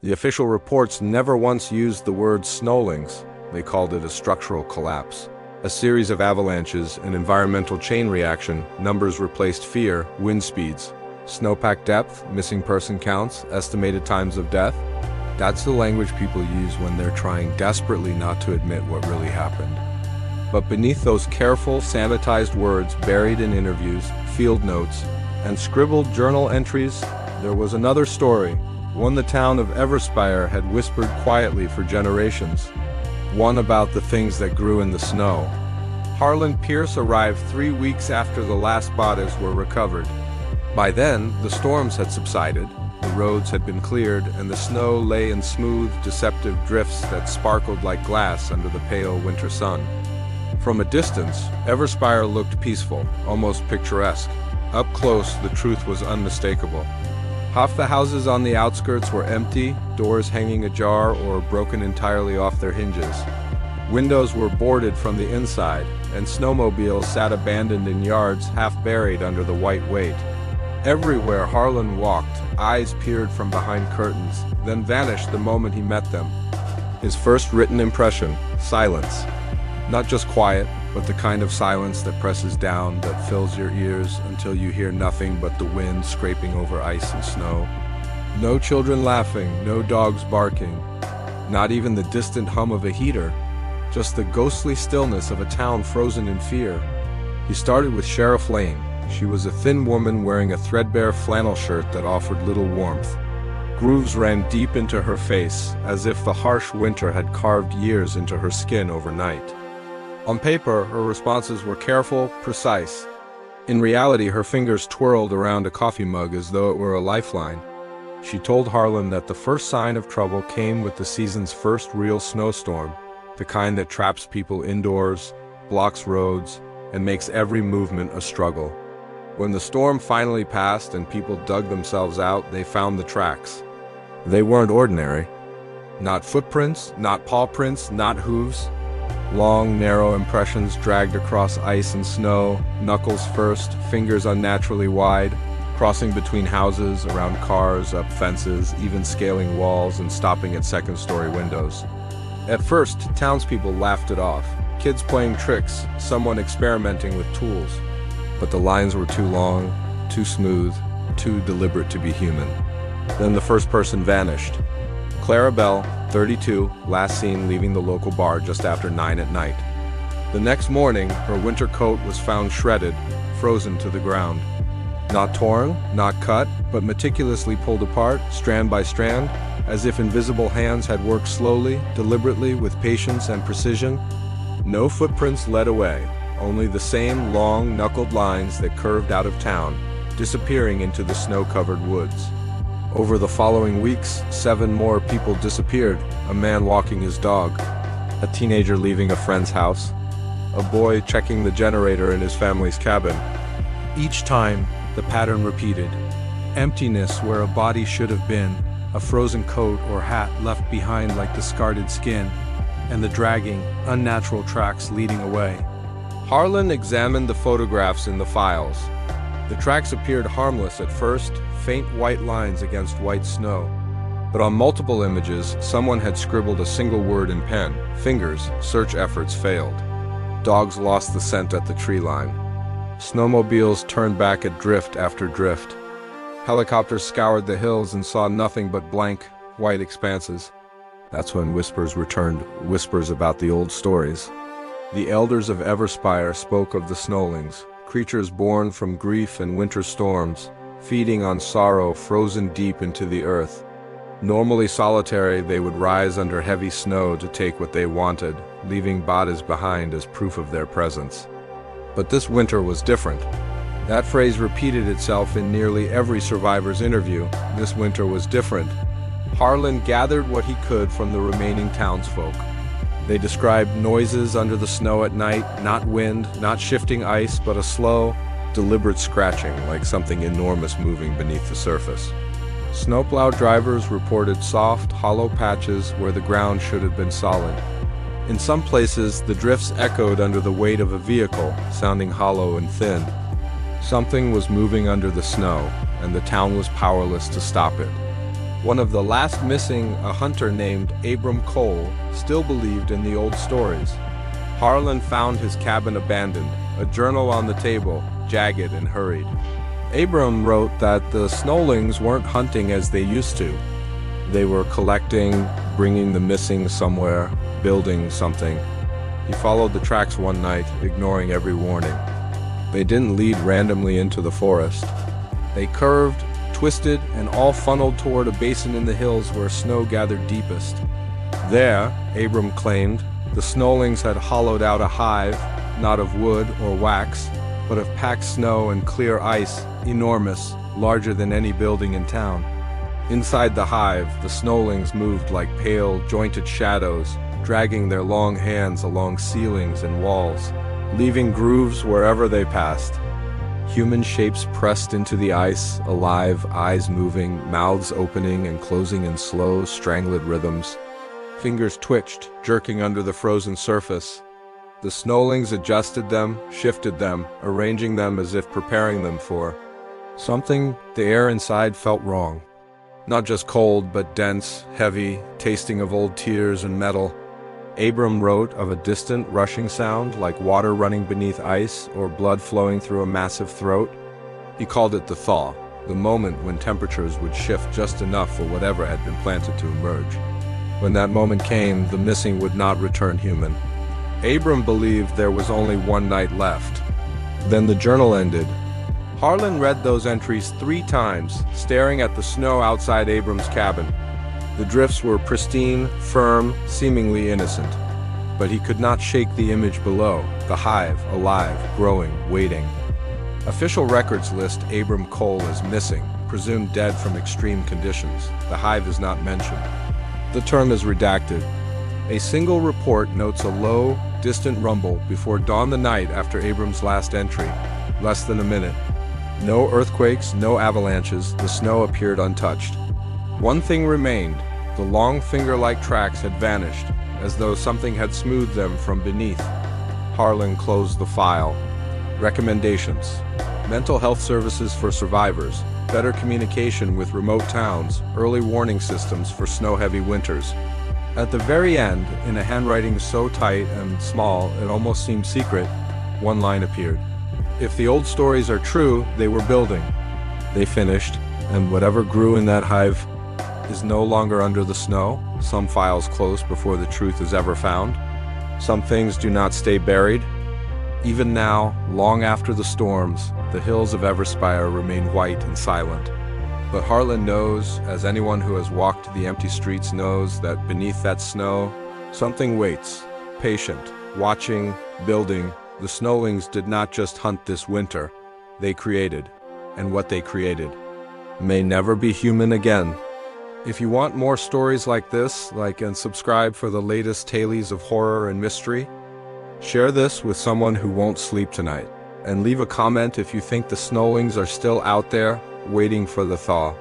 The official reports never once used the word snowlings. They called it a structural collapse. A series of avalanches, an environmental chain reaction, numbers replaced fear, wind speeds, snowpack depth, missing person counts, estimated times of death. That's the language people use when they're trying desperately not to admit what really happened. But beneath those careful, sanitized words buried in interviews, field notes, and scribbled journal entries, there was another story, one the town of Everspire had whispered quietly for generations. One about the things that grew in the snow. Harlan Pierce arrived 3 weeks after the last bodies were recovered. By then, the storms had subsided, the roads had been cleared, and the snow lay in smooth, deceptive drifts that sparkled like glass under the pale winter sun. From a distance, Everspire looked peaceful, almost picturesque. Up close, the truth was unmistakable. Half the houses on the outskirts were empty, doors hanging ajar or broken entirely off their hinges. Windows were boarded from the inside, and snowmobiles sat abandoned in yards half buried under the white weight. Everywhere Harlan walked, eyes peered from behind curtains, then vanished the moment he met them. His first written impression, silence. Not just quiet, but the kind of silence that presses down, that fills your ears until you hear nothing but the wind scraping over ice and snow. No children laughing, no dogs barking, not even the distant hum of a heater, just the ghostly stillness of a town frozen in fear. He started with Sheriff Lane. She was a thin woman wearing a threadbare flannel shirt that offered little warmth. Grooves ran deep into her face, as if the harsh winter had carved years into her skin overnight. On paper, her responses were careful, precise. In reality, her fingers twirled around a coffee mug as though it were a lifeline. She told Harlan that the first sign of trouble came with the season's first real snowstorm, the kind that traps people indoors, blocks roads, and makes every movement a struggle. When the storm finally passed and people dug themselves out, they found the tracks. They weren't ordinary. Not footprints, not paw prints, not hooves. Long, narrow impressions dragged across ice and snow, knuckles first, fingers unnaturally wide, crossing between houses, around cars, up fences, even scaling walls and stopping at second-story windows. At first, townspeople laughed it off. Kids playing tricks, someone experimenting with tools. But the lines were too long, too smooth, too deliberate to be human. Then the first person vanished. Clara Bell, 32, last seen leaving the local bar just after 9 at night. The next morning, her winter coat was found shredded, frozen to the ground. Not torn, not cut, but meticulously pulled apart, strand by strand, as if invisible hands had worked slowly, deliberately, with patience and precision. No footprints led away, only the same long, knuckled lines that curved out of town, disappearing into the snow-covered woods. Over the following weeks, 7 more people disappeared, a man walking his dog, a teenager leaving a friend's house, a boy checking the generator in his family's cabin. Each time, the pattern repeated. Emptiness where a body should have been, a frozen coat or hat left behind like discarded skin, and the dragging, unnatural tracks leading away. Harlan examined the photographs in the files. The tracks appeared harmless at first, faint white lines against white snow. But on multiple images, someone had scribbled a single word in pen. Fingers, search efforts failed. Dogs lost the scent at the tree line. Snowmobiles turned back at drift after drift. Helicopters scoured the hills and saw nothing but blank, white expanses. That's when whispers returned, whispers about the old stories. The elders of Everspire spoke of the Snowlings, creatures born from grief and winter storms, feeding on sorrow frozen deep into the earth. Normally solitary, they would rise under heavy snow to take what they wanted, leaving bodies behind as proof of their presence. But this winter was different. That phrase repeated itself in nearly every survivor's interview. This winter was different. Harlan gathered what he could from the remaining townsfolk. They described noises under the snow at night, not wind, not shifting ice, but a slow, deliberate scratching, like something enormous moving beneath the surface. Snowplow drivers reported soft, hollow patches where the ground should have been solid. In some places, the drifts echoed under the weight of a vehicle, sounding hollow and thin. Something was moving under the snow, and the town was powerless to stop it. One of the last missing, a hunter named Abram Cole, still believed in the old stories. Harlan found his cabin abandoned, a journal on the table, jagged and hurried. Abram wrote that the Snowlings weren't hunting as they used to. They were collecting, bringing the missing somewhere, building something. He followed the tracks one night, ignoring every warning. They didn't lead randomly into the forest. They curved, twisted, and all funneled toward a basin in the hills where snow gathered deepest. There, Abram claimed, the Snowlings had hollowed out a hive, not of wood or wax, but of packed snow and clear ice, enormous, larger than any building in town. Inside the hive, the Snowlings moved like pale, jointed shadows, dragging their long hands along ceilings and walls, leaving grooves wherever they passed. Human shapes pressed into the ice, alive, eyes moving, mouths opening and closing in slow, strangled rhythms. Fingers twitched, jerking under the frozen surface. The Snowlings adjusted them, shifted them, arranging them as if preparing them for something. The air inside felt wrong. Not just cold, but dense, heavy, tasting of old tears and metal. Abram wrote of a distant, rushing sound, like water running beneath ice or blood flowing through a massive throat. He called it the thaw, the moment when temperatures would shift just enough for whatever had been planted to emerge. When that moment came, the missing would not return human. Abram believed there was only one night left. Then the journal ended. Harlan read those entries 3 times, staring at the snow outside Abram's cabin. The drifts were pristine, firm, seemingly innocent. But he could not shake the image below, the hive, alive, growing, waiting. Official records list Abram Cole as missing, presumed dead from extreme conditions. The hive is not mentioned. The term is redacted. A single report notes a low, distant rumble before dawn the night after Abram's last entry, less than a minute. No earthquakes, no avalanches, the snow appeared untouched. One thing remained. The long finger-like tracks had vanished, as though something had smoothed them from beneath. Harlan closed the file. Recommendations: mental health services for survivors, better communication with remote towns, early warning systems for snow-heavy winters. At the very end, in a handwriting so tight and small it almost seemed secret, one line appeared. If the old stories are true, they were building. They finished, and whatever grew in that hive is no longer under the snow. Some files close before the truth is ever found. Some things do not stay buried. Even now, long after the storms, the hills of Everspire remain white and silent. But Harlan knows, as anyone who has walked the empty streets knows, that beneath that snow, something waits, patient, watching, building. The Snowlings did not just hunt this winter. They created, and what they created may never be human again. If you want more stories like this, like and subscribe for the latest tales of horror and mystery. Share this with someone who won't sleep tonight, and leave a comment if you think the Snowlings are still out there, waiting for the thaw.